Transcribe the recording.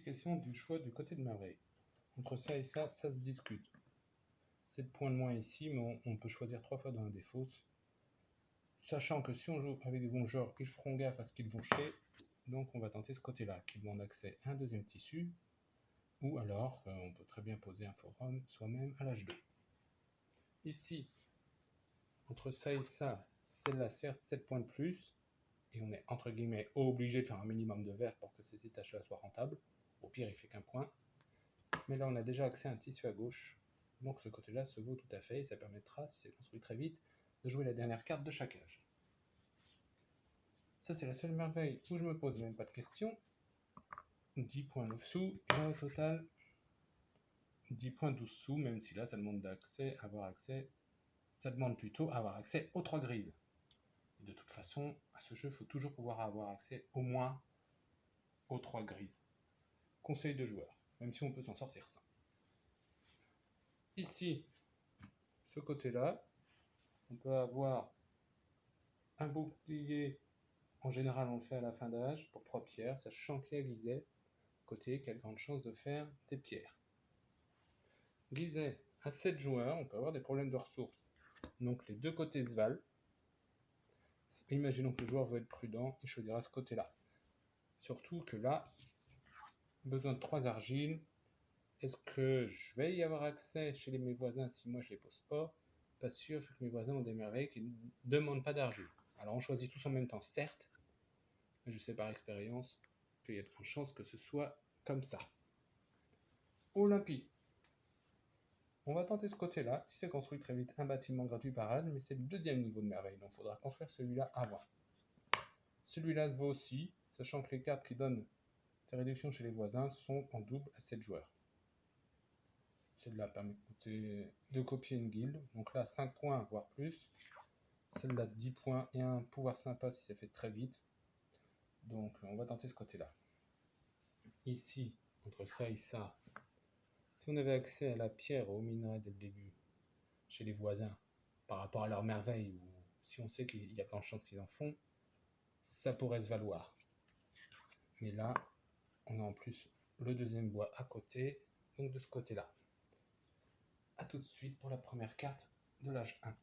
Explication du choix du côté de merveille. Entre ça et ça se discute. 7 points de moins ici, mais on peut choisir 3 fois dans la défausse. Sachant que si on joue avec des bons joueurs, ils feront gaffe à ce qu'ils vont jeter. Donc on va tenter ce côté-là, qui demande accès à un deuxième tissu. Ou alors, on peut très bien poser un forum soi-même à l'âge 2. Ici, entre ça et ça, celle-là certes 7 points de plus. Et on est entre guillemets obligé de faire un minimum de vert pour que ces étages-là soient rentables. Au pire, il fait qu'un point. Mais là, on a déjà accès à un tissu à gauche. Donc ce côté-là se vaut tout à fait. Et ça permettra, si c'est construit très vite, de jouer la dernière carte de chaque âge. Ça, c'est la seule merveille où je me pose même pas de questions. 10 points 9 sous. Et là, au total, 10 points 12 sous, même si là, ça demande d'accès, avoir accès. Ça demande plutôt avoir accès aux 3 grises. Et de toute façon, à ce jeu, il faut toujours pouvoir avoir accès au moins aux 3 grises. Conseil de joueur, même si on peut s'en sortir sans. Ici, ce côté-là, on peut avoir un bouclier. En général, on le fait à la fin d'âge pour 3 pierres, sachant qu'il y a Guizet, côté qui a de grandes chances de faire des pierres. Guizet à 7 joueurs, on peut avoir des problèmes de ressources. Donc les deux côtés se valent. Imaginons que le joueur veut être prudent, il choisira ce côté-là. Surtout que là, besoin de 3 argiles. Est-ce que je vais y avoir accès chez mes voisins si moi je les pose pas? Pas sûr, vu que mes voisins ont des merveilles qui ne demandent pas d'argile. Alors on choisit tous en même temps, certes, mais je sais par expérience qu'il y a de grandes chances que ce soit comme ça. Olympie. On va tenter ce côté-là. Si c'est construit très vite, un bâtiment gratuit par âge, mais c'est le deuxième niveau de merveille, donc il faudra construire celui-là avant. Celui-là se vaut aussi, sachant que les cartes qui donnent des réductions chez les voisins sont en double à 7 joueurs. Celle-là permet de copier une guilde. Donc là, 5 points, voire plus. Celle-là, 10 points et un pouvoir sympa si c'est fait très vite. Donc on va tenter ce côté-là. Ici, entre ça et ça, si on avait accès à la pierre ou au minerai dès le début, chez les voisins, par rapport à leur merveille, ou si on sait qu'il y a plein de chances qu'ils en font, ça pourrait se valoir. Mais là, on a en plus le deuxième bois à côté, donc de ce côté-là. A tout de suite pour la première carte de l'âge 1.